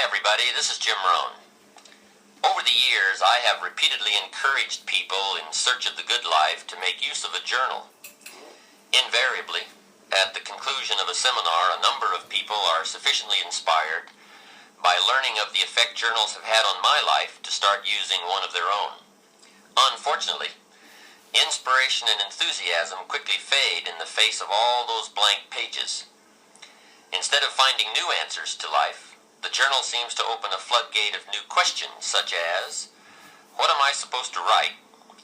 Hi everybody, this is Jim Rohn. Over the years, I have repeatedly encouraged people in search of the good life to make use of a journal. Invariably, at the conclusion of a seminar, a number of people are sufficiently inspired by learning of the effect journals have had on my life to start using one of their own. Unfortunately, inspiration and enthusiasm quickly fade in the face of all those blank pages. Instead of finding new answers to life, the journal seems to open a floodgate of new questions such as, what am I supposed to write?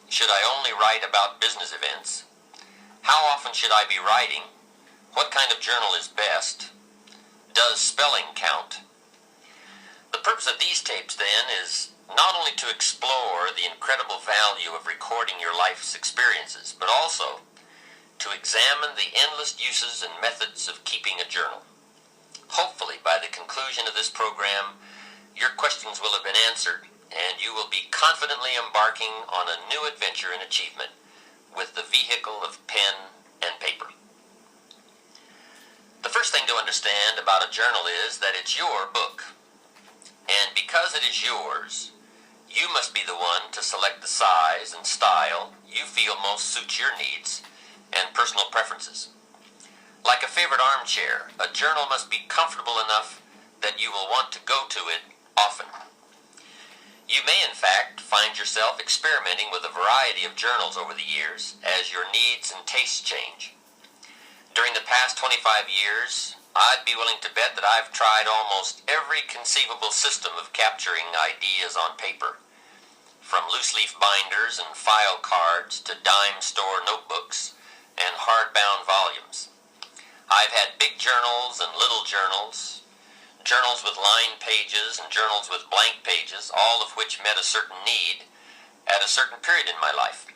Should I only write about business events? How often should I be writing? What kind of journal is best? Does spelling count? The purpose of these tapes, then, is not only to explore the incredible value of recording your life's experiences, but also to examine the endless uses and methods of keeping a journal. Hopefully, by the conclusion of this program, your questions will have been answered, and you will be confidently embarking on a new adventure in achievement with the vehicle of pen and paper. The first thing to understand about a journal is that it's your book. And because it is yours, you must be the one to select the size and style you feel most suits your needs and personal preferences. Like a favorite armchair, a journal must be comfortable enough that you will want to go to it often. You may, in fact, find yourself experimenting with a variety of journals over the years as your needs and tastes change. During the past 25 years, I'd be willing to bet that I've tried almost every conceivable system of capturing ideas on paper, from loose-leaf binders and file cards to dime store notebooks and hardbound volumes. I've had big journals and little journals, journals with lined pages and journals with blank pages, all of which met a certain need at a certain period in my life.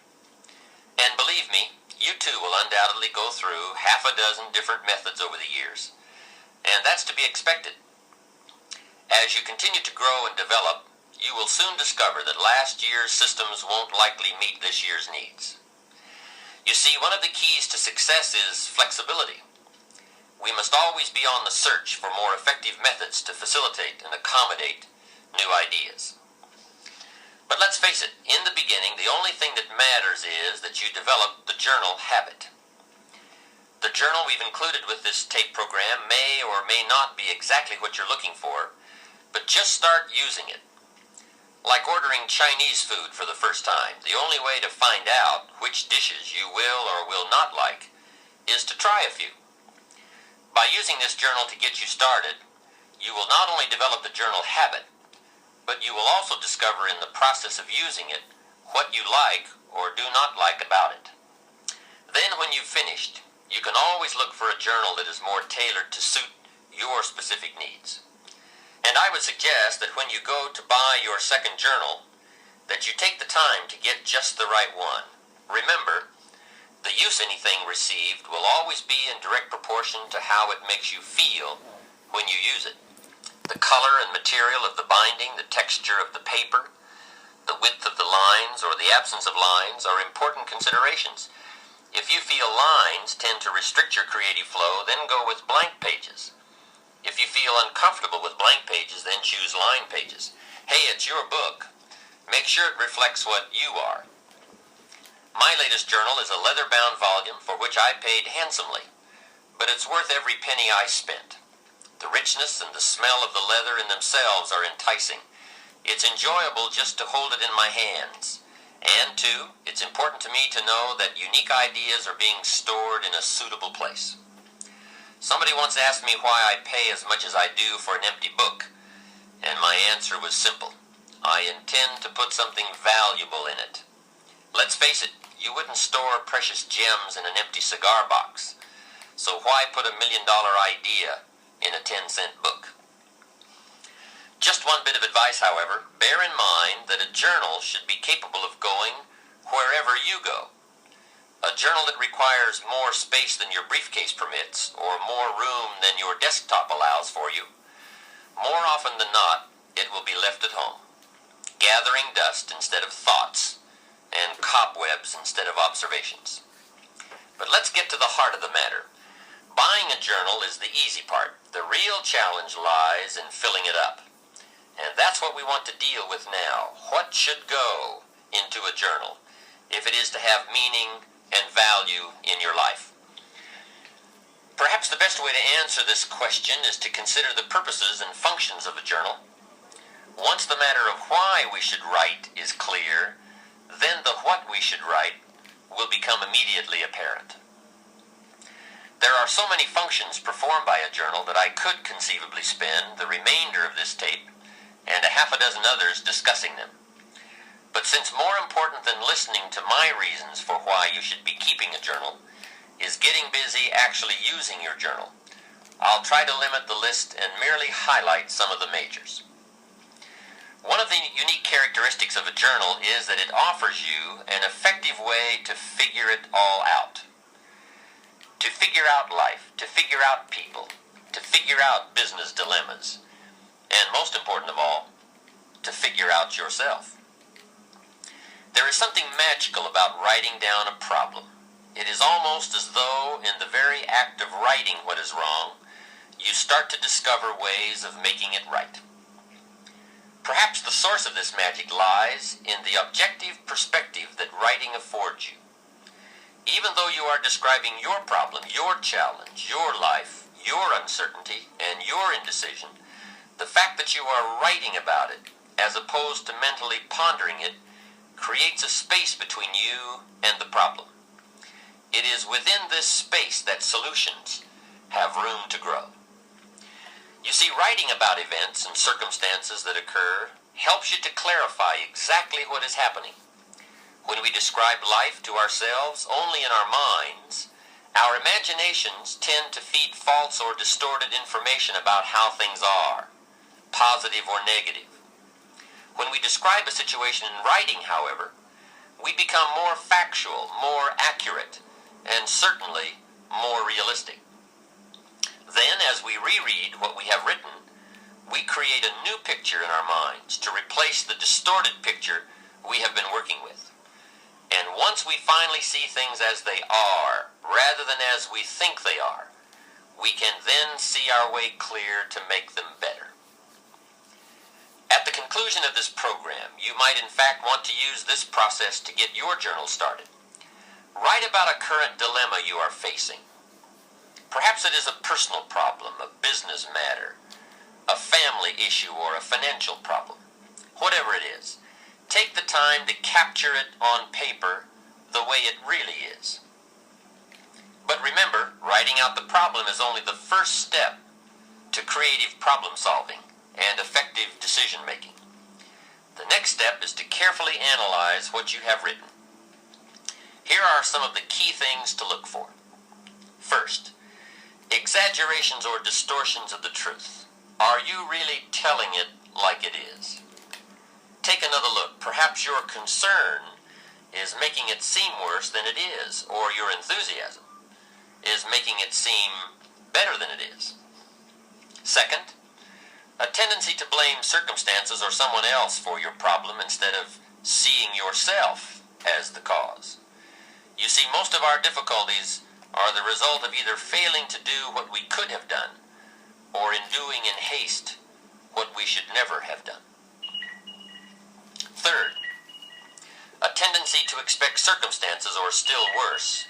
And believe me, you too will undoubtedly go through half a dozen different methods over the years, and that's to be expected. As you continue to grow and develop, you will soon discover that last year's systems won't likely meet this year's needs. You see, one of the keys to success is flexibility. We must always be on the search for more effective methods to facilitate and accommodate new ideas. But let's face it, in the beginning, the only thing that matters is that you develop the journal habit. The journal we've included with this tape program may or may not be exactly what you're looking for, but just start using it. Like ordering Chinese food for the first time, the only way to find out which dishes you will or will not like is to try a few. By using this journal to get you started, you will not only develop the journal habit, but you will also discover in the process of using it what you like or do not like about it. Then when you've finished, you can always look for a journal that is more tailored to suit your specific needs. And I would suggest that when you go to buy your second journal, that you take the time to get just the right one. Remember, the use anything received will always be in direct proportion to how it makes you feel when you use it. The color and material of the binding, the texture of the paper, the width of the lines or the absence of lines are important considerations. If you feel lines tend to restrict your creative flow, then go with blank pages. If you feel uncomfortable with blank pages, then choose line pages. Hey, it's your book. Make sure it reflects what you are. My latest journal is a leather-bound volume for which I paid handsomely, but it's worth every penny I spent. The richness and the smell of the leather in themselves are enticing. It's enjoyable just to hold it in my hands. And, too, it's important to me to know that unique ideas are being stored in a suitable place. Somebody once asked me why I pay as much as I do for an empty book, and my answer was simple. I intend to put something valuable in it. Let's face it, you wouldn't store precious gems in an empty cigar box, so why put $1 million idea in a 10-cent book? Just one bit of advice, however, bear in mind that a journal should be capable of going wherever you go. A journal that requires more space than your briefcase permits, or more room than your desktop allows for you, more often than not, it will be left at home, gathering dust instead of thoughts, and cobwebs instead of observations. But let's get to the heart of the matter. Buying a journal is the easy part. The real challenge lies in filling it up. And that's what we want to deal with now. What should go into a journal if it is to have meaning and value in your life? Perhaps the best way to answer this question is to consider the purposes and functions of a journal. Once the matter of why we should write is clear, then the what we should write will become immediately apparent. There are so many functions performed by a journal that I could conceivably spend the remainder of this tape and a half a dozen others discussing them. But since more important than listening to my reasons for why you should be keeping a journal is getting busy actually using your journal, I'll try to limit the list and merely highlight some of the majors. One of the unique characteristics of a journal is that it offers you an effective way to figure it all out. To figure out life, to figure out people, to figure out business dilemmas, and most important of all, to figure out yourself. There is something magical about writing down a problem. It is almost as though in the very act of writing what is wrong, you start to discover ways of making it right. Perhaps the source of this magic lies in the objective perspective that writing affords you. Even though you are describing your problem, your challenge, your life, your uncertainty, and your indecision, the fact that you are writing about it, as opposed to mentally pondering it, creates a space between you and the problem. It is within this space that solutions have room to grow. You see, writing about events and circumstances that occur helps you to clarify exactly what is happening. When we describe life to ourselves only in our minds, our imaginations tend to feed false or distorted information about how things are, positive or negative. When we describe a situation in writing, however, we become more factual, more accurate, and certainly more realistic. Then, as we reread what we have written, we create a new picture in our minds to replace the distorted picture we have been working with. And once we finally see things as they are, rather than as we think they are, we can then see our way clear to make them better. At the conclusion of this program, you might in fact want to use this process to get your journal started. Write about a current dilemma you are facing. Perhaps it is a personal problem, a business matter, a family issue, or a financial problem. Whatever it is, take the time to capture it on paper the way it really is. But remember, writing out the problem is only the first step to creative problem solving and effective decision making. The next step is to carefully analyze what you have written. Here are some of the key things to look for. First, exaggerations or distortions of the truth. Are you really telling it like it is? Take another look. Perhaps your concern is making it seem worse than it is, or your enthusiasm is making it seem better than it is. Second, a tendency to blame circumstances or someone else for your problem instead of seeing yourself as the cause. You see, most of our difficulties are the result of either failing to do what we could have done, or in doing in haste what we should never have done. Third, a tendency to expect circumstances, or still worse,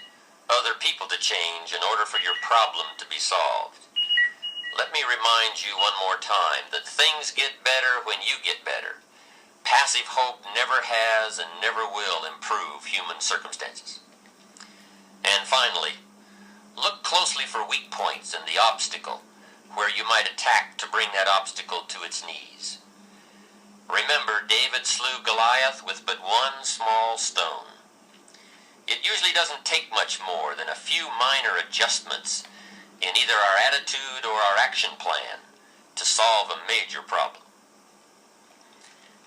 other people to change in order for your problem to be solved. Let me remind you one more time that things get better when you get better. Passive hope never has and never will improve human circumstances. And finally, look closely for weak points in the obstacle where you might attack to bring that obstacle to its knees. Remember, David slew Goliath with but one small stone. It usually doesn't take much more than a few minor adjustments in either our attitude or our action plan to solve a major problem.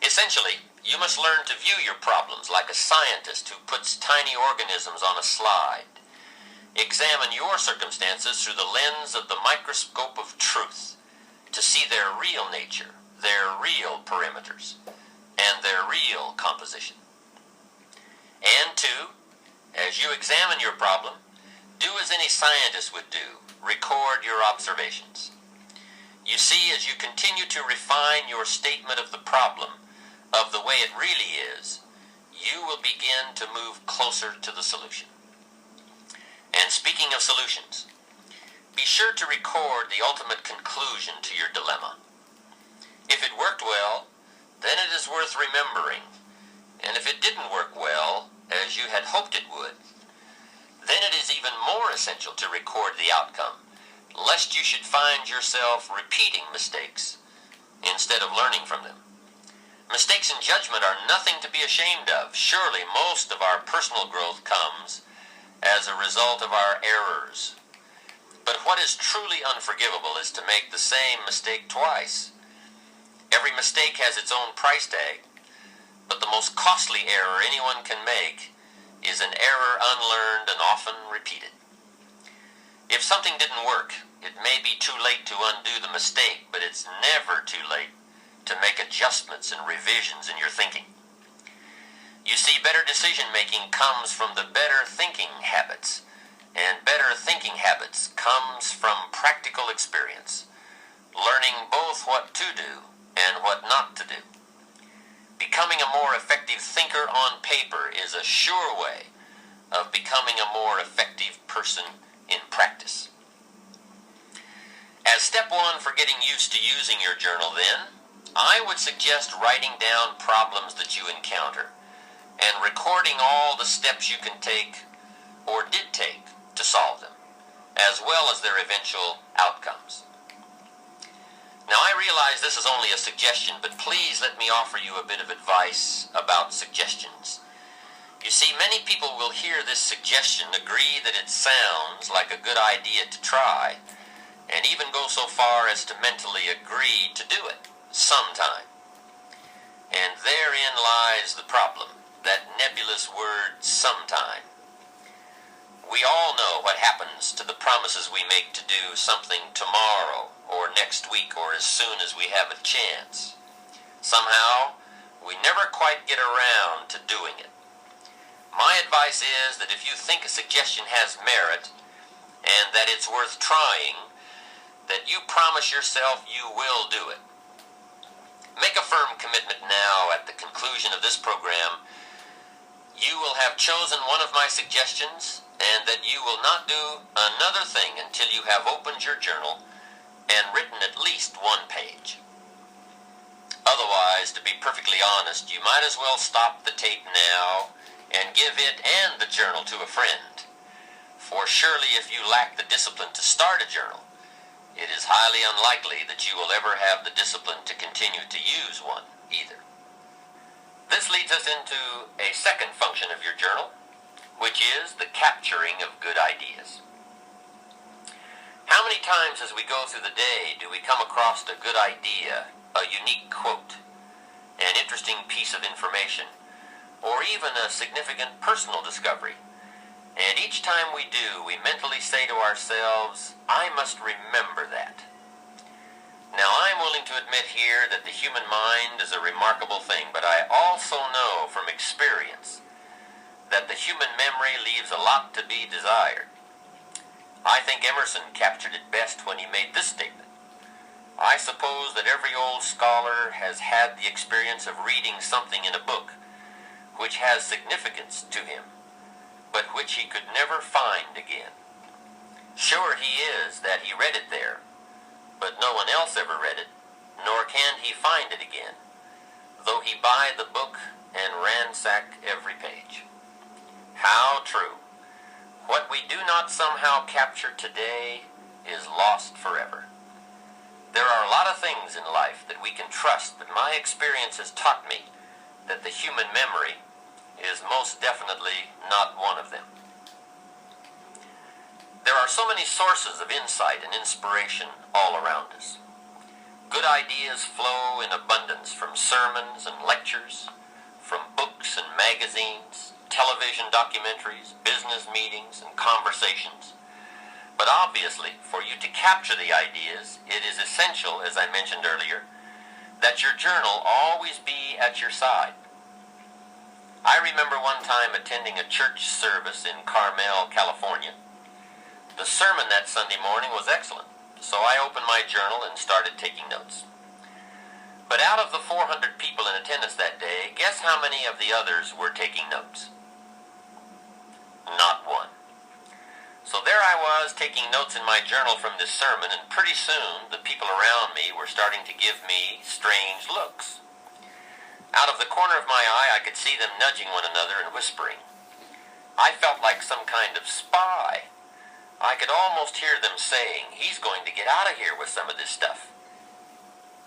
Essentially, you must learn to view your problems like a scientist who puts tiny organisms on a slide. Examine your circumstances through the lens of the microscope of truth to see their real nature, their real perimeters, and their real composition. And two, as you examine your problem, do as any scientist would do. Record your observations. You see, as you continue to refine your statement of the problem, of the way it really is, you will begin to move closer to the solution. And speaking of solutions, be sure to record the ultimate conclusion to your dilemma. If it worked well, then it is worth remembering. And if it didn't work well, as you had hoped it would, then it is even more essential to record the outcome, lest you should find yourself repeating mistakes instead of learning from them. Mistakes in judgment are nothing to be ashamed of. Surely most of our personal growth comes as a result of our errors. But what is truly unforgivable is to make the same mistake twice. Every mistake has its own price tag, but the most costly error anyone can make is an error unlearned and often repeated. If something didn't work, it may be too late to undo the mistake, but it's never too late to make adjustments and revisions in your thinking. You see, better decision-making comes from the better thinking habits, and better thinking habits comes from practical experience, learning both what to do and what not to do. Becoming a more effective thinker on paper is a sure way of becoming a more effective person in practice. As step one for getting used to using your journal, then, I would suggest writing down problems that you encounter and recording all the steps you can take or did take to solve them, as well as their eventual outcomes. Now, I realize this is only a suggestion, but please let me offer you a bit of advice about suggestions. You see, many people will hear this suggestion, agree that it sounds like a good idea to try, and even go so far as to mentally agree to do it sometime. And therein lies the problem, that nebulous word, sometime. We all know what happens to the promises we make to do something tomorrow or next week or as soon as we have a chance. Somehow, we never quite get around to doing it. My advice is that if you think a suggestion has merit and that it's worth trying, that you promise yourself you will do it. Make a firm commitment now at the conclusion of this program. You will have chosen one of my suggestions, and that you will not do another thing until you have opened your journal and written at least one page. Otherwise, to be perfectly honest, you might as well stop the tape now and give it and the journal to a friend. For surely if you lack the discipline to start a journal, it is highly unlikely that you will ever have the discipline to continue to use one either. This leads us into a second function of your journal, which is the capturing of good ideas. How many times as we go through the day do we come across a good idea, a unique quote, an interesting piece of information, or even a significant personal discovery? And each time we do, we mentally say to ourselves, I must remember that. Now, I'm willing to admit here that the human mind is a remarkable thing, but I also know from experience that the human memory leaves a lot to be desired. I think Emerson captured it best when he made this statement. I suppose that every old scholar has had the experience of reading something in a book which has significance to him, but which he could never find again. Sure he is that he read it there, but no one else ever read it, nor can he find it again, though he buy the book and ransack every page. How true. What we do not somehow capture today is lost forever. There are a lot of things in life that we can trust, but my experience has taught me that the human memory is most definitely not one of them. There are so many sources of insight and inspiration all around us. Good ideas flow in abundance from sermons and lectures, from books and magazines, television documentaries, business meetings, and conversations. But obviously, for you to capture the ideas, it is essential, as I mentioned earlier, that your journal always be at your side. I remember one time attending a church service in Carmel, California. The sermon that Sunday morning was excellent. The so I opened my journal and started taking notes. But out of the 400 people in attendance that day, guess how many of the others were taking notes? Not one. So there I was taking notes in my journal from this sermon, and pretty soon the people around me were starting to give me strange looks. Out of the corner of my eye, I could see them nudging one another and whispering. I felt like some kind of spy. I could almost hear them saying, "He's going to get out of here with some of this stuff."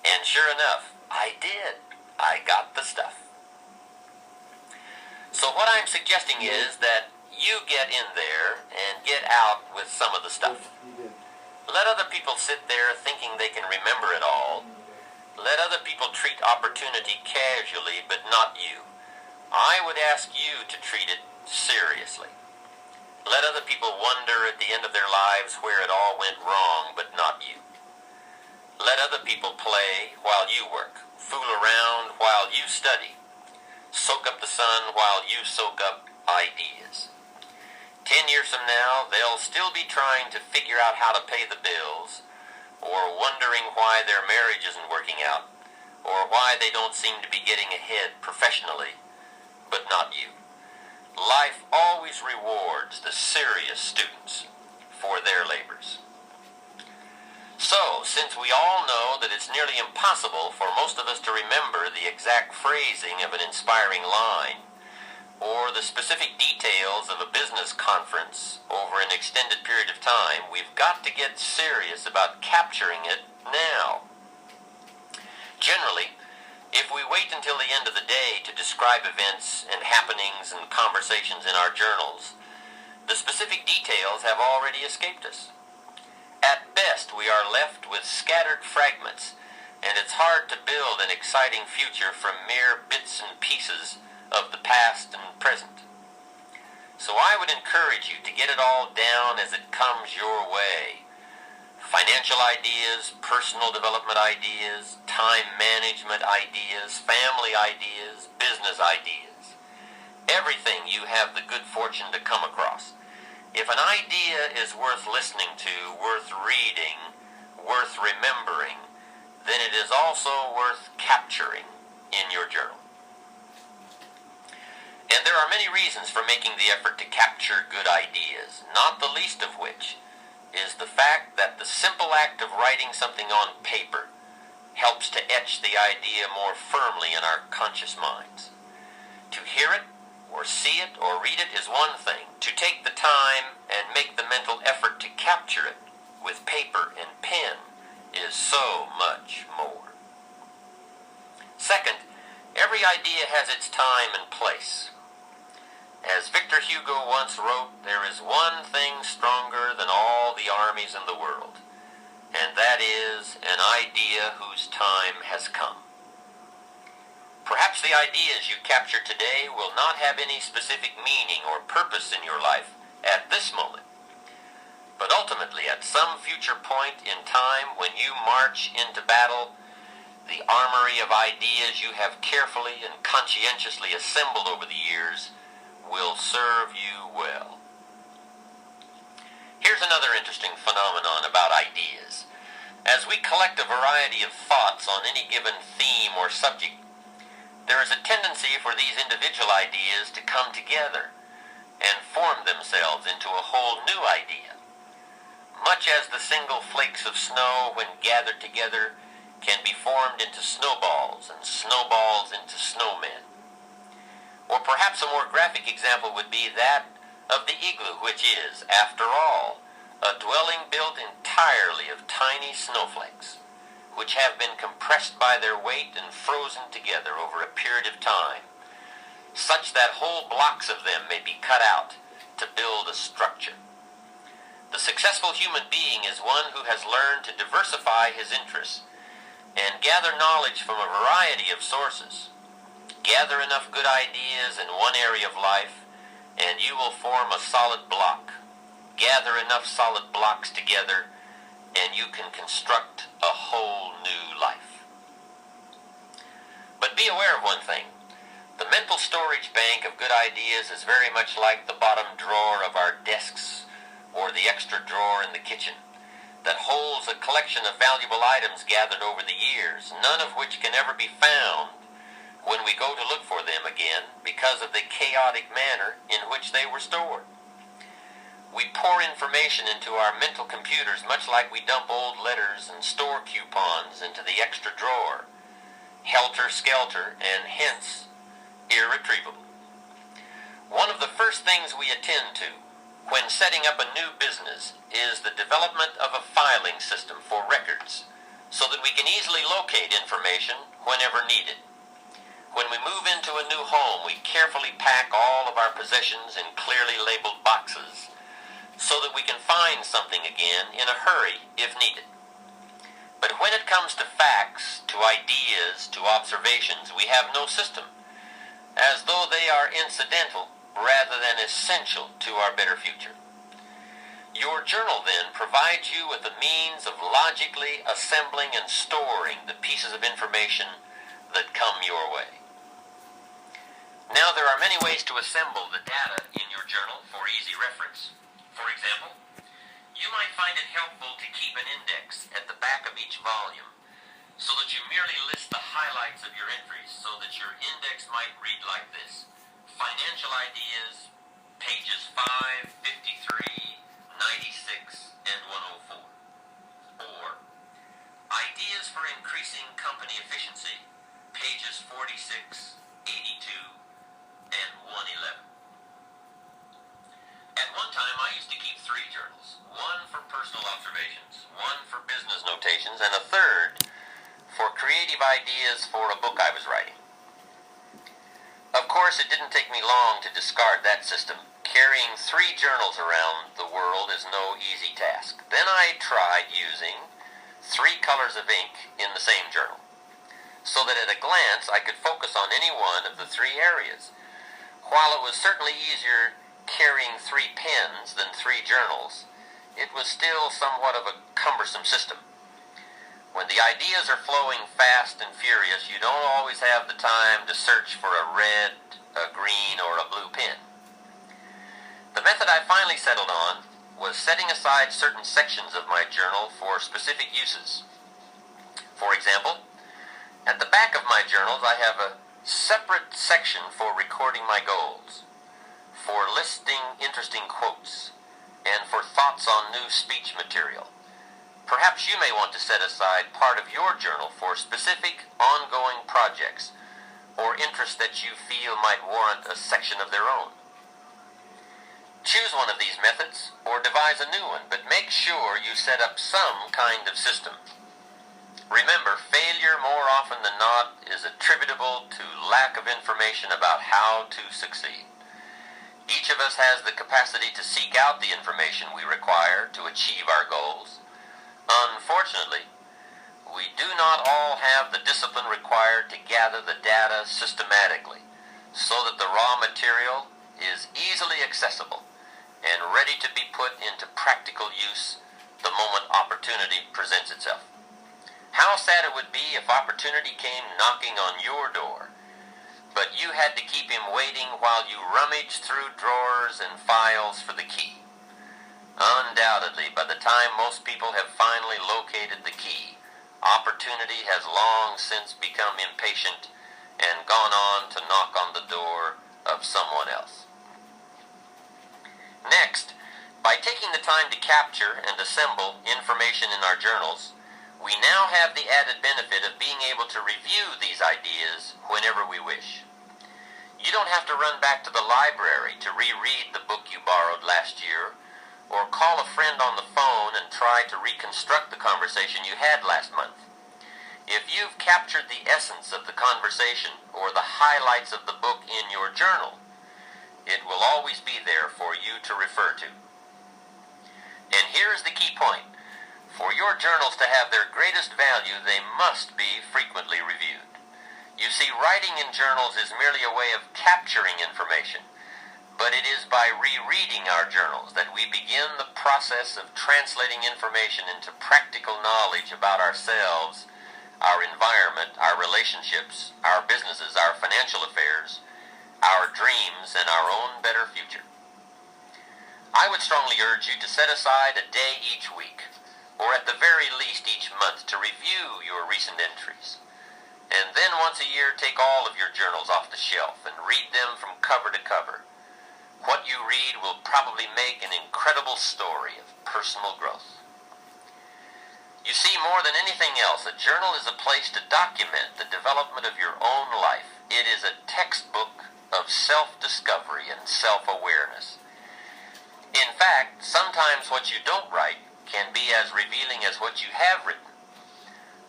And sure enough, I did. I got the stuff. So what I'm suggesting is that you get in there and get out with some of the stuff. Let other people sit there thinking they can remember it all. Let other people treat opportunity casually, but not you. I would ask you to treat it seriously. Let other people wonder at the end of their lives where it all went wrong, but not you. Let other people play while you work, fool around while you study, soak up the sun while you soak up ideas. 10 years from now, they'll still be trying to figure out how to pay the bills, or wondering why their marriage isn't working out, or why they don't seem to be getting ahead professionally, but not you. Life always rewards the serious students for their labors. So, since we all know that it's nearly impossible for most of us to remember the exact phrasing of an inspiring line, or the specific details of a business conference over an extended period of time, we've got to get serious about capturing it now. Generally, if we wait until the end of the day to describe events and happenings and conversations in our journals, the specific details have already escaped us. At best, we are left with scattered fragments, and it's hard to build an exciting future from mere bits and pieces of the past and present. So I would encourage you to get it all down as it comes your way. Financial ideas, personal development ideas, time management ideas, family ideas, business ideas. Everything you have the good fortune to come across. If an idea is worth listening to, worth reading, worth remembering, then it is also worth capturing in your journal. And there are many reasons for making the effort to capture good ideas, not the least of which is the fact that the simple act of writing something on paper helps to etch the idea more firmly in our conscious minds. To hear it, or see it, or read it is one thing. To take the time and make the mental effort to capture it with paper and pen is so much more. Second, every idea has its time and place. As Victor Hugo once wrote, there is one thing stronger than all the armies in the world, and that is an idea whose time has come. Perhaps the ideas you capture today will not have any specific meaning or purpose in your life at this moment, but ultimately at some future point in time when you march into battle, the armory of ideas you have carefully and conscientiously assembled over the years will serve you well. Here's another interesting phenomenon about ideas. As we collect a variety of thoughts on any given theme or subject, there is a tendency for these individual ideas to come together and form themselves into a whole new idea. Much as the single flakes of snow, when gathered together, can be formed into snowballs and snowballs into snowmen. Or perhaps a more graphic example would be that of the igloo, which is, after all, a dwelling built entirely of tiny snowflakes, which have been compressed by their weight and frozen together over a period of time, such that whole blocks of them may be cut out to build a structure. The successful human being is one who has learned to diversify his interests and gather knowledge from a variety of sources. Gather enough good ideas in one area of life, and you will form a solid block. Gather enough solid blocks together, and you can construct a whole new life. But be aware of one thing. The mental storage bank of good ideas is very much like the bottom drawer of our desks or the extra drawer in the kitchen. that holds a collection of valuable items gathered over the years, none of which can ever be found when we go to look for them again because of the chaotic manner in which they were stored. We pour information into our mental computers much like we dump old letters and store coupons into the extra drawer, helter-skelter and hence irretrievable. One of the first things we attend to when setting up a new business is the development of a filing system for records so that we can easily locate information whenever needed. When we move into a new home, we carefully pack all of our possessions in clearly labeled boxes so that we can find something again in a hurry if needed. But when it comes to facts, to ideas, to observations, we have no system, as though they are incidental rather than essential to our better future. Your journal, then, provides you with the means of logically assembling and storing the pieces of information that come your way. Now, there are many ways to assemble the data in your journal for easy reference. For example, you might find it helpful to keep an index at the back of each volume so that you merely list the highlights of your entries so that your index might read like this: Financial Ideas, pages 5, 53, 96, and 104. Or, Ideas for Increasing Company Efficiency, pages 46, 82, and 111. At one time, I used to keep 3 journals, one for personal observations, one for business notations, and a third for creative ideas for a book I was writing. Of course, it didn't take me long to discard that system. Carrying 3 journals around the world is no easy task. Then I tried using 3 colors of ink in the same journal, so that at a glance I could focus on any one of the 3 areas. While it was certainly easier carrying 3 pens than 3 journals, it was still somewhat of a cumbersome system. When the ideas are flowing fast and furious, you don't always have the time to search for a red, a green, or a blue pen. The method I finally settled on was setting aside certain sections of my journal for specific uses. For example, at the back of my journals I have a separate section for recording my goals, for listing interesting quotes, and for thoughts on new speech material. Perhaps you may want to set aside part of your journal for specific ongoing projects or interests that you feel might warrant a section of their own. Choose one of these methods or devise a new one, but make sure you set up some kind of system. Remember, failure more often than not is attributable to lack of information about how to succeed. Each of us has the capacity to seek out the information we require to achieve our goals. Unfortunately, we do not all have the discipline required to gather the data systematically so that the raw material is easily accessible and ready to be put into practical use the moment opportunity presents itself. How sad it would be if opportunity came knocking on your door, but you had to keep him waiting while you rummaged through drawers and files for the key. Undoubtedly, by the time most people have finally located the key, opportunity has long since become impatient and gone on to knock on the door of someone else. Next, by taking the time to capture and assemble information in our journals, we now have the added benefit of being able to review these ideas whenever we wish. You don't have to run back to the library to reread the book you borrowed last year, or call a friend on the phone and try to reconstruct the conversation you had last month. If you've captured the essence of the conversation or the highlights of the book in your journal, it will always be there for you to refer to. And here's the key point. For your journals to have their greatest value, they must be frequently reviewed. You see, writing in journals is merely a way of capturing information, but it is by rereading our journals that we begin the process of translating information into practical knowledge about ourselves, our environment, our relationships, our businesses, our financial affairs, our dreams, and our own better future. I would strongly urge you to set aside a day each week or at the very least each month, to review your recent entries. And then once a year, take all of your journals off the shelf and read them from cover to cover. What you read will probably make an incredible story of personal growth. You see, more than anything else, a journal is a place to document the development of your own life. It is a textbook of self-discovery and self-awareness. In fact, sometimes what you don't write can be as revealing as what you have written.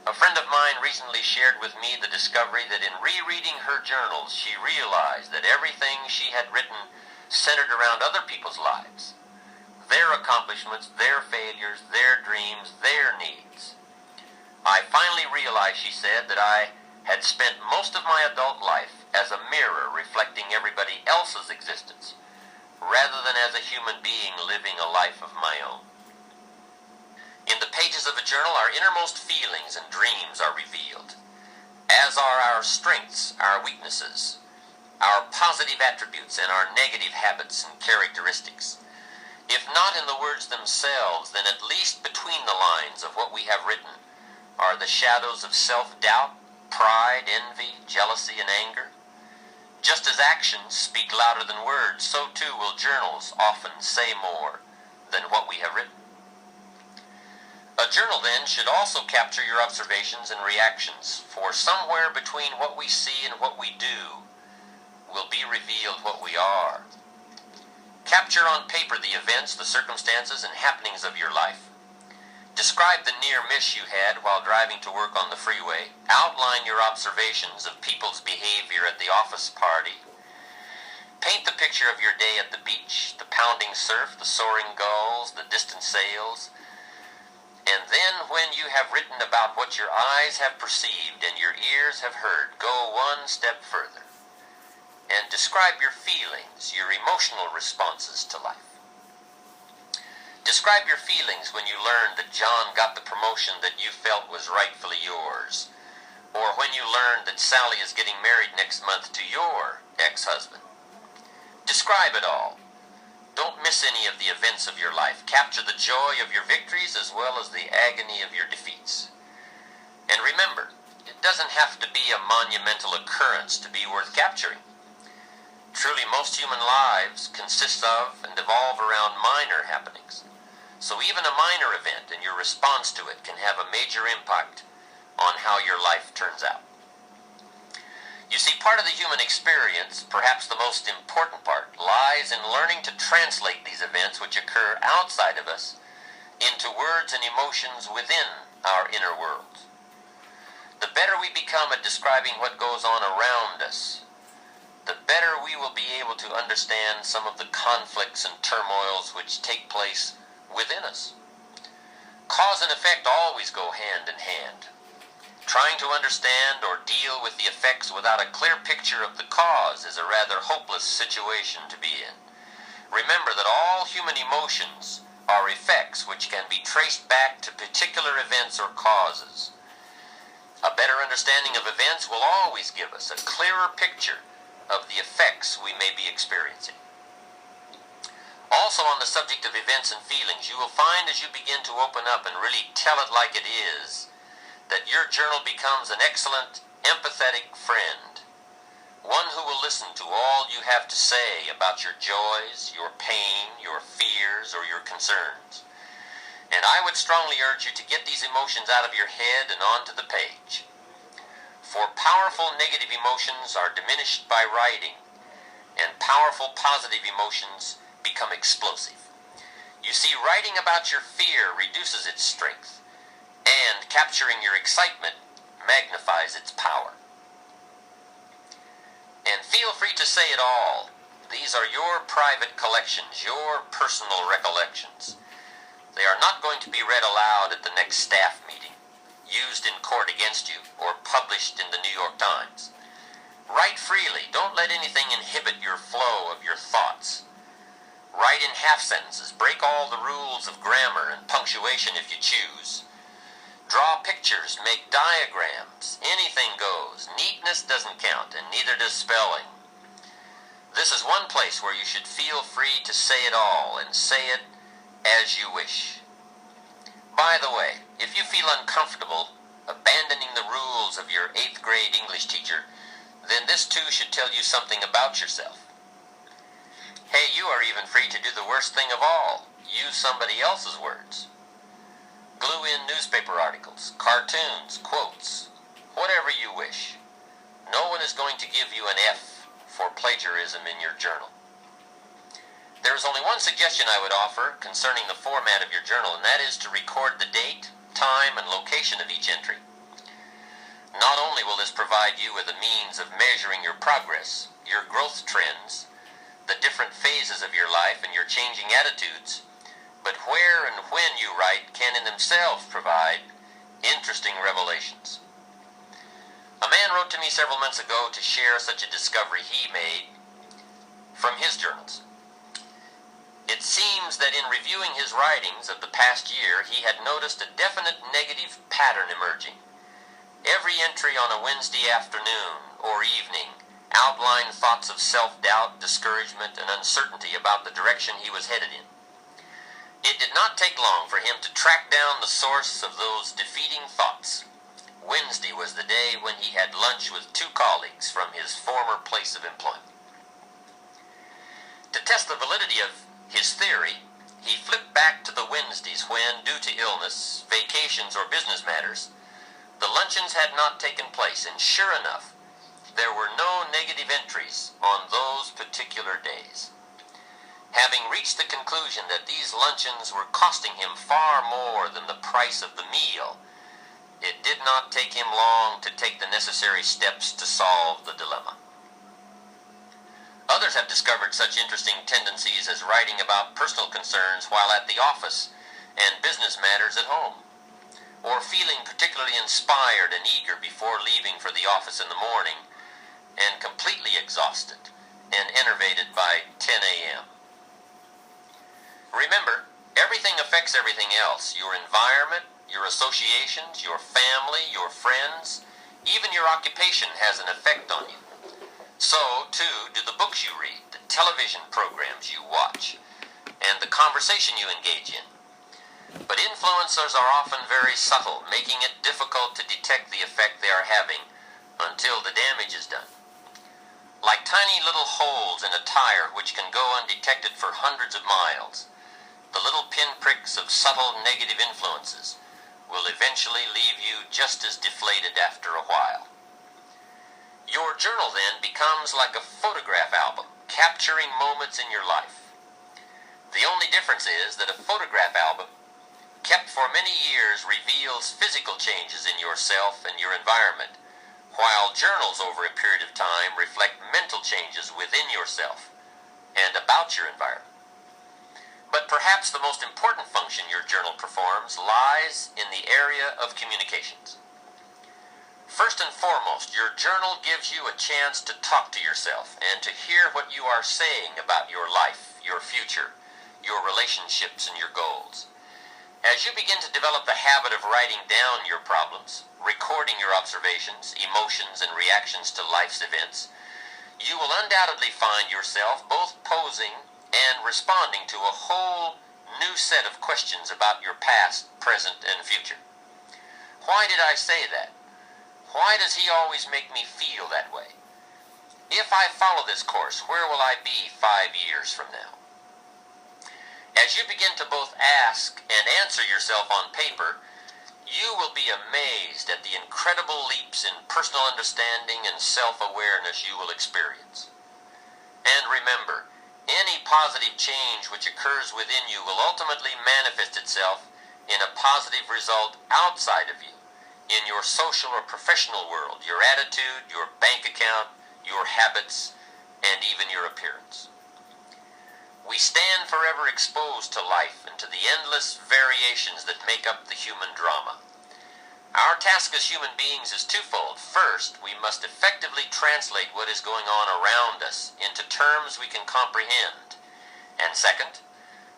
A friend of mine recently shared with me the discovery that in rereading her journals, she realized that everything she had written centered around other people's lives, their accomplishments, their failures, their dreams, their needs. I finally realized, she said, that I had spent most of my adult life as a mirror reflecting everybody else's existence, rather than as a human being living a life of my own. In the pages of a journal, our innermost feelings and dreams are revealed, as are our strengths, our weaknesses, our positive attributes, and our negative habits and characteristics. If not in the words themselves, then at least between the lines of what we have written are the shadows of self-doubt, pride, envy, jealousy, and anger. Just as actions speak louder than words, so too will journals often say more than what we have written. A journal, then, should also capture your observations and reactions, for somewhere between what we see and what we do will be revealed what we are. Capture on paper the events, the circumstances, and happenings of your life. Describe the near miss you had while driving to work on the freeway. Outline your observations of people's behavior at the office party. Paint the picture of your day at the beach, the pounding surf, the soaring gulls, the distant sails. And then, when you have written about what your eyes have perceived and your ears have heard, go one step further and describe your feelings, your emotional responses to life. Describe your feelings when you learned that John got the promotion that you felt was rightfully yours, or when you learned that Sally is getting married next month to your ex-husband. Describe it all. Don't miss any of the events of your life. Capture the joy of your victories as well as the agony of your defeats. And remember, it doesn't have to be a monumental occurrence to be worth capturing. Truly, most human lives consist of and evolve around minor happenings. So even a minor event and your response to it can have a major impact on how your life turns out. You see, part of the human experience, perhaps the most important part, lies in learning to translate these events which occur outside of us into words and emotions within our inner world. The better we become at describing what goes on around us, the better we will be able to understand some of the conflicts and turmoils which take place within us. Cause and effect always go hand in hand. Trying to understand or deal with the effects without a clear picture of the cause is a rather hopeless situation to be in. Remember that all human emotions are effects which can be traced back to particular events or causes. A better understanding of events will always give us a clearer picture of the effects we may be experiencing. Also, on the subject of events and feelings, you will find as you begin to open up and really tell it like it is, that your journal becomes an excellent, empathetic friend, one who will listen to all you have to say about your joys, your pain, your fears, or your concerns. And I would strongly urge you to get these emotions out of your head and onto the page. For powerful negative emotions are diminished by writing, and powerful positive emotions become explosive. You see, writing about your fear reduces its strength, and capturing your excitement magnifies its power. And feel free to say it all. These are your private collections, your personal recollections. They are not going to be read aloud at the next staff meeting, used in court against you, or published in the New York Times. Write freely. Don't let anything inhibit your flow of your thoughts. Write in half sentences. Break all the rules of grammar and punctuation if you choose. Draw pictures. Make diagrams. Anything goes. Neatness doesn't count, and neither does spelling. This is one place where you should feel free to say it all, and say it as you wish. By the way, if you feel uncomfortable abandoning the rules of your 8th grade English teacher, then this too should tell you something about yourself. Hey, you are even free to do the worst thing of all. Use somebody else's words. Glue in newspaper articles, cartoons, quotes, whatever you wish. No one is going to give you an F for plagiarism in your journal. There is only one suggestion I would offer concerning the format of your journal, and that is to record the date, time, and location of each entry. Not only will this provide you with a means of measuring your progress, your growth trends, the different phases of your life, and your changing attitudes, but where and when you write can in themselves provide interesting revelations. A man wrote to me several months ago to share such a discovery he made from his journals. It seems that in reviewing his writings of the past year, he had noticed a definite negative pattern emerging. Every entry on a Wednesday afternoon or evening outlined thoughts of self-doubt, discouragement, and uncertainty about the direction he was headed in. It did not take long for him to track down the source of those defeating thoughts. Wednesday was the day when he had lunch with 2 colleagues from his former place of employment. To test the validity of his theory, he flipped back to the Wednesdays when, due to illness, vacations, or business matters, the luncheons had not taken place, and sure enough, there were no negative entries on those particular days. Having reached the conclusion that these luncheons were costing him far more than the price of the meal, it did not take him long to take the necessary steps to solve the dilemma. Others have discovered such interesting tendencies as writing about personal concerns while at the office and business matters at home, or feeling particularly inspired and eager before leaving for the office in the morning, and completely exhausted and enervated by 10 a.m. Remember, everything affects everything else. Your environment, your associations, your family, your friends, even your occupation has an effect on you. So, too, do the books you read, the television programs you watch, and the conversation you engage in. But influencers are often very subtle, making it difficult to detect the effect they are having until the damage is done. Like tiny little holes in a tire which can go undetected for hundreds of miles, the little pinpricks of subtle negative influences will eventually leave you just as deflated after a while. Your journal then becomes like a photograph album, capturing moments in your life. The only difference is that a photograph album, kept for many years, reveals physical changes in yourself and your environment, while journals over a period of time reflect mental changes within yourself and about your environment. But perhaps the most important function your journal performs lies in the area of communications. First and foremost, your journal gives you a chance to talk to yourself and to hear what you are saying about your life, your future, your relationships, and your goals. As you begin to develop the habit of writing down your problems, recording your observations, emotions, and reactions to life's events, you will undoubtedly find yourself both posing and responding to a whole new set of questions about your past, present, and future. Why did I say that? Why does he always make me feel that way? If I follow this course, where will I be 5 years from now? As you begin to both ask and answer yourself on paper, you will be amazed at the incredible leaps in personal understanding and self-awareness you will experience. And remember, any positive change which occurs within you will ultimately manifest itself in a positive result outside of you, in your social or professional world, your attitude, your bank account, your habits, and even your appearance. We stand forever exposed to life and to the endless variations that make up the human drama. Our task as human beings is twofold. First, we must effectively translate what is going on around us into terms we can comprehend. And second,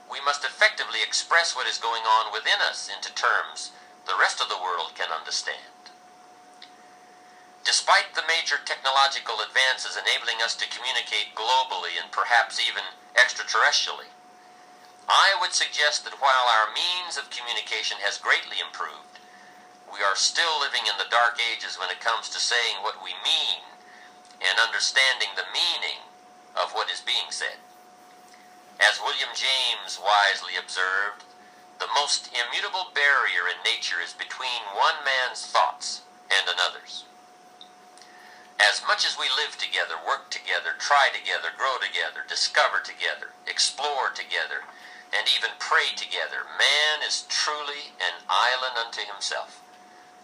we must effectively express what is going on within us into terms the rest of the world can understand. Despite the major technological advances enabling us to communicate globally and perhaps even extraterrestrially, I would suggest that while our means of communication has greatly improved, we are still living in the dark ages when it comes to saying what we mean and understanding the meaning of what is being said. As William James wisely observed, the most immutable barrier in nature is between one man's thoughts and another's. As much as we live together, work together, try together, grow together, discover together, explore together, and even pray together, man is truly an island unto himself,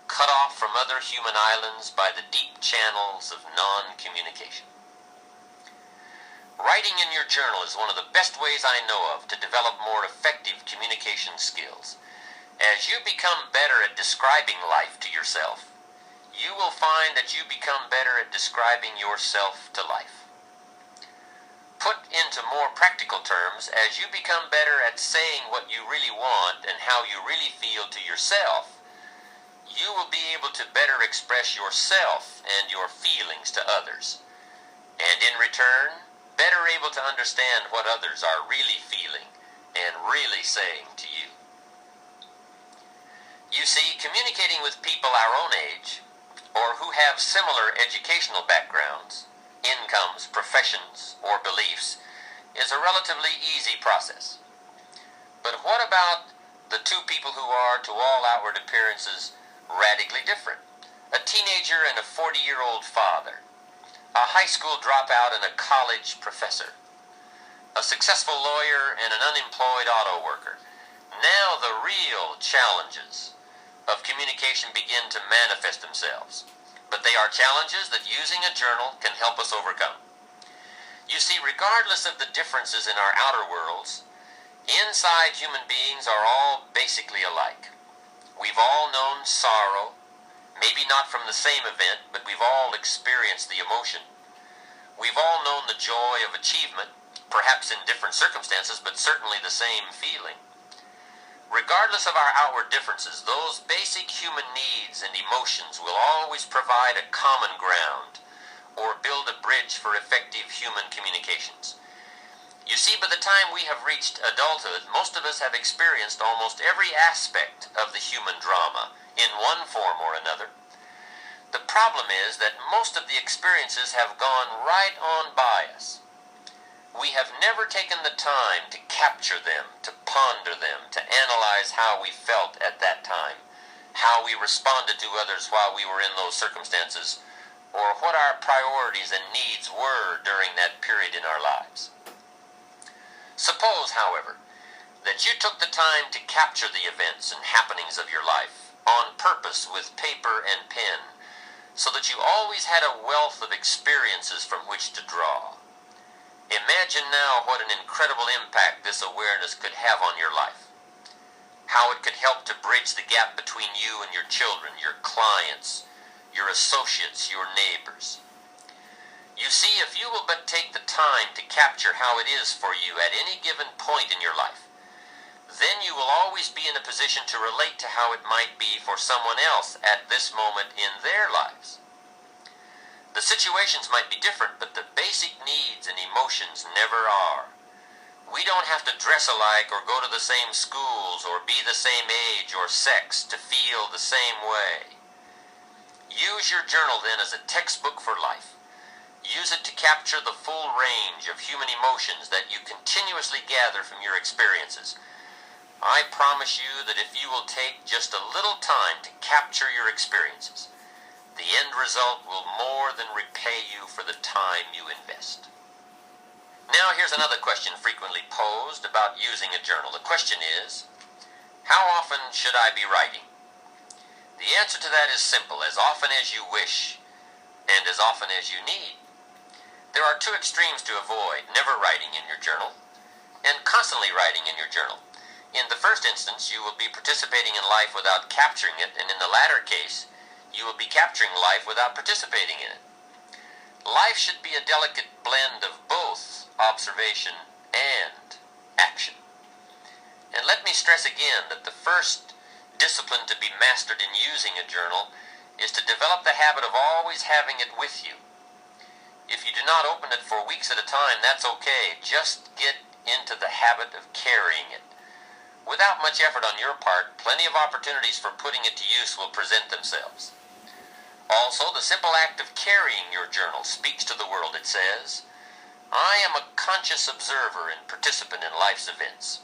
cut off from other human islands by the deep channels of non-communication. Writing in your journal is one of the best ways I know of to develop more effective communication skills. As you become better at describing life to yourself, you will find that you become better at describing yourself to life. Put into more practical terms, as you become better at saying what you really want and how you really feel to yourself, you will be able to better express yourself and your feelings to others, and in return, better able to understand what others are really feeling and really saying to you. You see, communicating with people our own age, or who have similar educational backgrounds, incomes, professions, or beliefs, is a relatively easy process. But what about the two people who are, to all outward appearances, radically different? A teenager and a 40-year-old father, a high school dropout and a college professor, a successful lawyer and an unemployed auto worker. Now the real challenges of communication begin to manifest themselves. But they are challenges that using a journal can help us overcome. You see, regardless of the differences in our outer worlds, inside human beings are all basically alike. We've all known sorrow, maybe not from the same event, but we've all experienced the emotion. We've all known the joy of achievement, perhaps in different circumstances, but certainly the same feeling. Regardless of our outward differences, those basic human needs and emotions will always provide a common ground or build a bridge for effective human communications. You see, by the time we have reached adulthood, most of us have experienced almost every aspect of the human drama in one form or another. The problem is that most of the experiences have gone right on by us. We have never taken the time to capture them, to ponder them, to analyze how we felt at that time, how we responded to others while we were in those circumstances, or what our priorities and needs were during that period in our lives. Suppose, however, that you took the time to capture the events and happenings of your life on purpose with paper and pen, so that you always had a wealth of experiences from which to draw. Imagine now what an incredible impact this awareness could have on your life. How it could help to bridge the gap between you and your children, your clients, your associates, your neighbors. You see, if you will but take the time to capture how it is for you at any given point in your life, then you will always be in a position to relate to how it might be for someone else at this moment in their lives. The situations might be different, but the basic needs and emotions never are. We don't have to dress alike or go to the same schools or be the same age or sex to feel the same way. Use your journal then as a textbook for life. Use it to capture the full range of human emotions that you continuously gather from your experiences. I promise you that if you will take just a little time to capture your experiences, the end result will more than repay you for the time you invest. Now here's another question frequently posed about using a journal. The question is, how often should I be writing? The answer to that is simple: as often as you wish and as often as you need. There are two extremes to avoid: never writing in your journal and constantly writing in your journal. In the first instance, you will be participating in life without capturing it, and in the latter case, you will be capturing life without participating in it. Life should be a delicate blend of both observation and action. And let me stress again that the first discipline to be mastered in using a journal is to develop the habit of always having it with you. If you do not open it for weeks at a time, that's okay. Just get into the habit of carrying it. Without much effort on your part, plenty of opportunities for putting it to use will present themselves. Also, the simple act of carrying your journal speaks to the world. It says, I am a conscious observer and participant in life's events.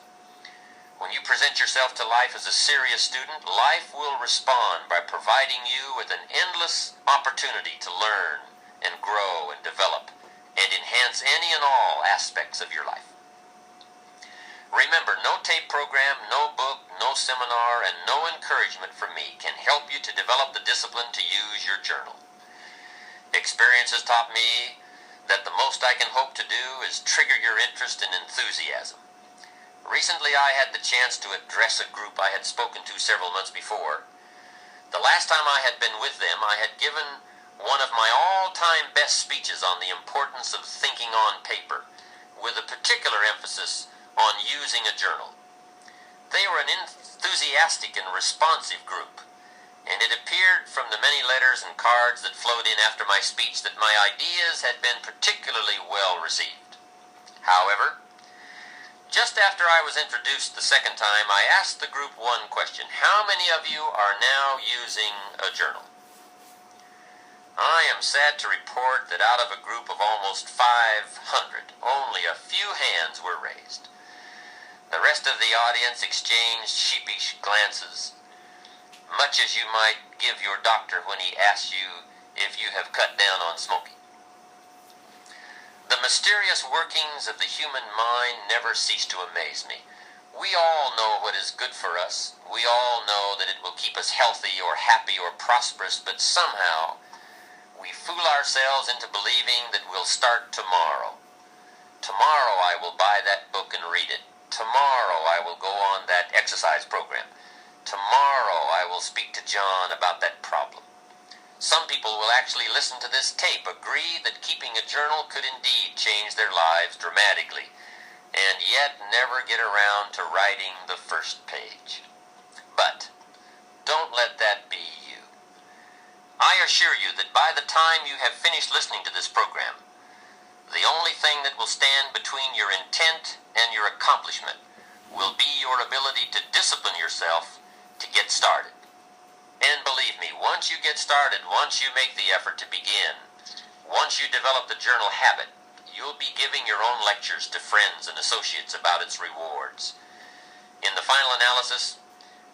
When you present yourself to life as a serious student, life will respond by providing you with an endless opportunity to learn and grow and develop and enhance any and all aspects of your life. Remember, no tape program, no book, no seminar, and no encouragement from me can help you to develop the discipline to use your journal. Experience has taught me that the most I can hope to do is trigger your interest and enthusiasm. Recently, I had the chance to address a group I had spoken to several months before. The last time I had been with them, I had given one of my all-time best speeches on the importance of thinking on paper, with a particular emphasis on using a journal. They were an enthusiastic and responsive group, and it appeared from the many letters and cards that flowed in after my speech that my ideas had been particularly well received. However, just after I was introduced the second time, I asked the group one question: how many of you are now using a journal? I am sad to report that out of a group of almost 500, only a few hands were raised. The rest of the audience exchanged sheepish glances, much as you might give your doctor when he asks you if you have cut down on smoking. The mysterious workings of the human mind never cease to amaze me. We all know what is good for us. We all know that it will keep us healthy or happy or prosperous, but somehow we fool ourselves into believing that we'll start tomorrow. Tomorrow I will buy that book and read it. Tomorrow I will go on that exercise program. Tomorrow I will speak to John about that problem. Some people will actually listen to this tape, agree that keeping a journal could indeed change their lives dramatically, and yet never get around to writing the first page. But don't let that be you. I assure you that by the time you have finished listening to this program, the only thing that will stand between your intent and your accomplishment will be your ability to discipline yourself to get started. And believe me, once you get started, once you make the effort to begin, once you develop the journal habit, you'll be giving your own lectures to friends and associates about its rewards. In the final analysis,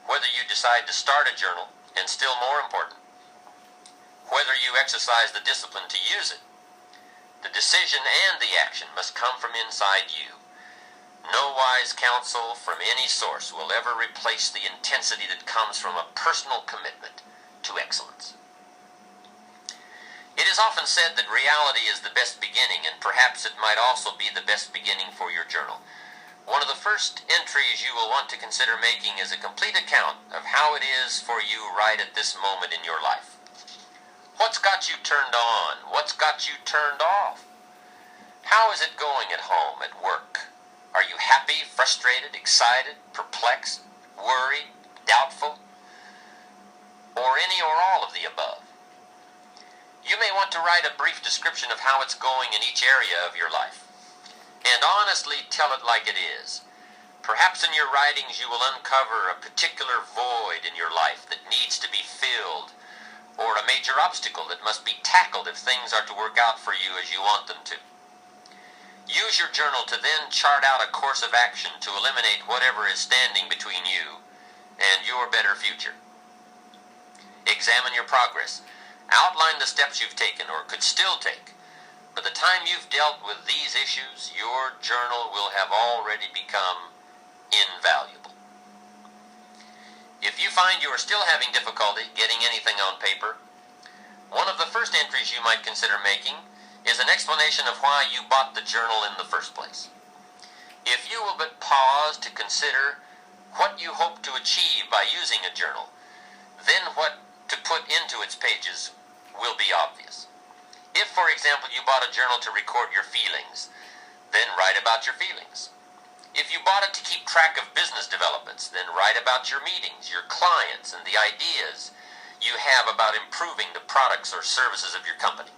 whether you decide to start a journal, and still more important, whether you exercise the discipline to use it, the decision and the action must come from inside you. No wise counsel from any source will ever replace the intensity that comes from a personal commitment to excellence. It is often said that reality is the best beginning, and perhaps it might also be the best beginning for your journal. One of the first entries you will want to consider making is a complete account of how it is for you right at this moment in your life. What's got you turned on? What's got you turned off? How is it going at home, at work? Are you happy, frustrated, excited, perplexed, worried, doubtful, or any or all of the above? You may want to write a brief description of how it's going in each area of your life, and honestly tell it like it is. Perhaps in your writings you will uncover a particular void in your life that needs to be filled, or a major obstacle that must be tackled if things are to work out for you as you want them to. Use your journal to then chart out a course of action to eliminate whatever is standing between you and your better future. Examine your progress. Outline the steps you've taken or could still take. By the time you've dealt with these issues, your journal will have already become invaluable. If you find you are still having difficulty getting anything on paper, one of the first entries you might consider making is an explanation of why you bought the journal in the first place. If you will but pause to consider what you hope to achieve by using a journal, then what to put into its pages will be obvious. If, for example, you bought a journal to record your feelings, then write about your feelings. If you bought it to keep track of business developments, then write about your meetings, your clients, and the ideas you have about improving the products or services of your company.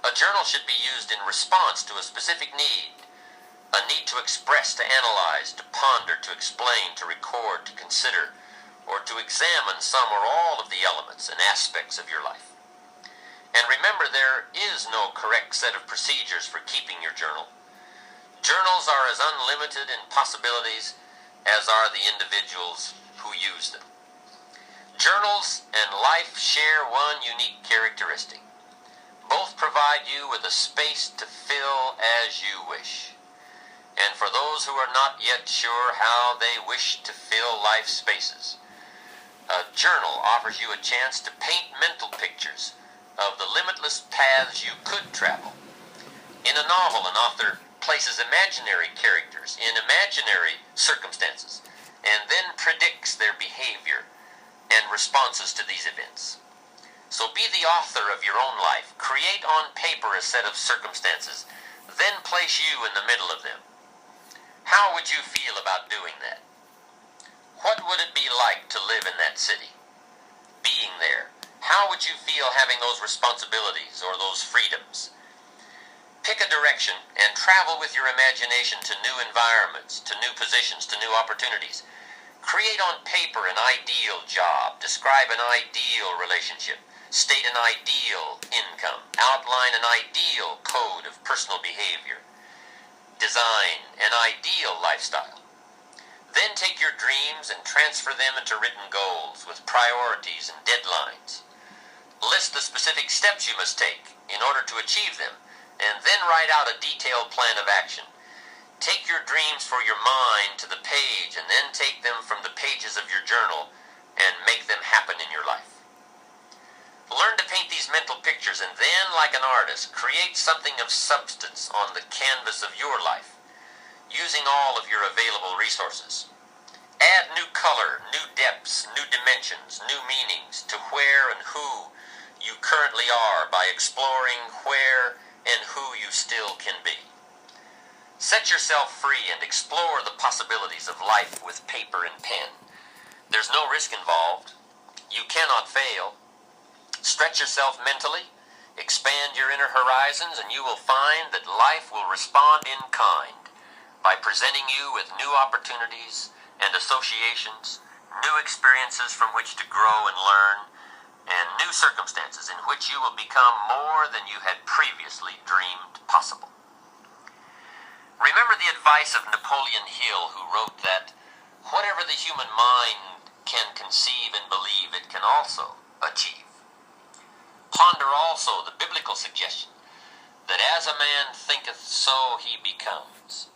A journal should be used in response to a specific need, a need to express, to analyze, to ponder, to explain, to record, to consider, or to examine some or all of the elements and aspects of your life. And remember, there is no correct set of procedures for keeping your journal. Journals are as unlimited in possibilities as are the individuals who use them. Journals and life share one unique characteristic. Both provide you with a space to fill as you wish. And for those who are not yet sure how they wish to fill life spaces, a journal offers you a chance to paint mental pictures of the limitless paths you could travel. In a novel, an author places imaginary characters in imaginary circumstances and then predicts their behavior and responses to these events. So be the author of your own life. Create on paper a set of circumstances, then place you in the middle of them. How would you feel about doing that? What would it be like to live in that city? Being there. How would you feel having those responsibilities or those freedoms? Pick a direction and travel with your imagination to new environments, to new positions, to new opportunities. Create on paper an ideal job. Describe an ideal relationship. State an ideal income. Outline an ideal code of personal behavior. Design an ideal lifestyle. Then take your dreams and transfer them into written goals with priorities and deadlines. List the specific steps you must take in order to achieve them, and then write out a detailed plan of action. Take your dreams for your mind to the page, and then take them from the pages of your journal and make them happen in your life. Learn to paint these mental pictures, and then, like an artist, create something of substance on the canvas of your life, using all of your available resources. Add new color, new depths, new dimensions, new meanings to where and who you currently are by exploring where and who you still can be. Set yourself free and explore the possibilities of life with paper and pen. There's no risk involved. You cannot fail. Stretch yourself mentally, expand your inner horizons, and you will find that life will respond in kind by presenting you with new opportunities and associations, new experiences from which to grow and learn, and new circumstances in which you will become more than you had previously dreamed possible. Remember the advice of Napoleon Hill, who wrote that whatever the human mind can conceive and believe, it can also achieve. Ponder also the biblical suggestion that as a man thinketh, so he becomes.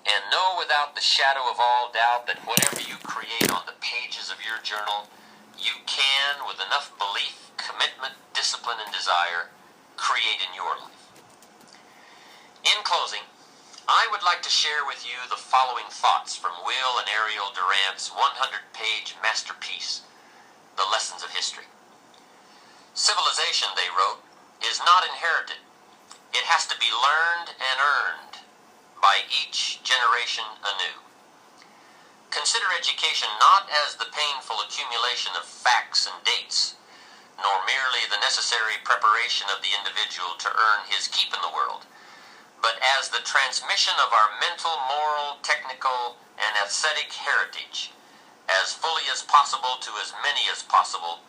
And know without the shadow of all doubt that whatever you create on the pages of your journal, you can, with enough belief, commitment, discipline, and desire, create in your life. In closing, I would like to share with you the following thoughts from Will and Ariel Durant's 100-page masterpiece, The Lessons of History. Civilization, they wrote, is not inherited. It has to be learned and earned by each generation anew. Consider education not as the painful accumulation of facts and dates, nor merely the necessary preparation of the individual to earn his keep in the world, but as the transmission of our mental, moral, technical, and aesthetic heritage, as fully as possible to as many as possible,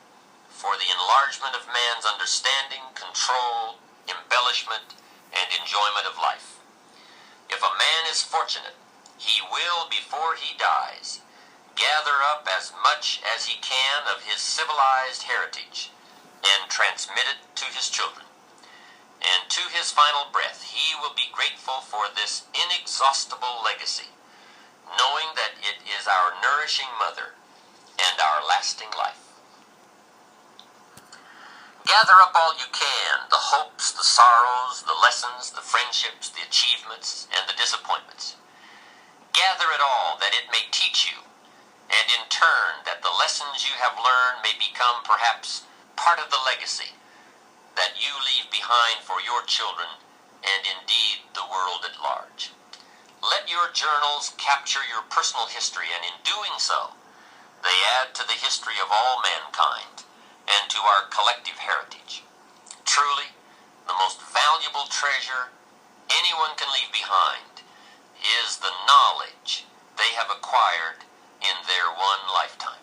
for the enlargement of man's understanding, control, embellishment, and enjoyment of life. If a man is fortunate, he will, before he dies, gather up as much as he can of his civilized heritage and transmit it to his children. And to his final breath, he will be grateful for this inexhaustible legacy, knowing that it is our nourishing mother and our lasting life. Gather up all you can, the hopes, the sorrows, the lessons, the friendships, the achievements, and the disappointments. Gather it all that it may teach you, and in turn that the lessons you have learned may become perhaps part of the legacy that you leave behind for your children and indeed the world at large. Let your journals capture your personal history, and in doing so, they add to the history of all mankind and to our collective heritage. Truly, the most valuable treasure anyone can leave behind is the knowledge they have acquired in their one lifetime.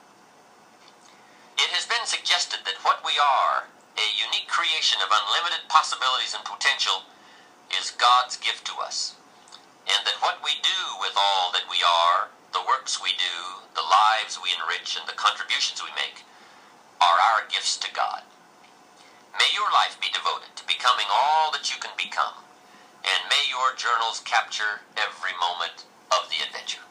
It has been suggested that what we are, a unique creation of unlimited possibilities and potential, is God's gift to us, and that what we do with all that we are, the works we do, the lives we enrich, and the contributions we make, are our gifts to God. May your life be devoted to becoming all that you can become, and may your journals capture every moment of the adventure.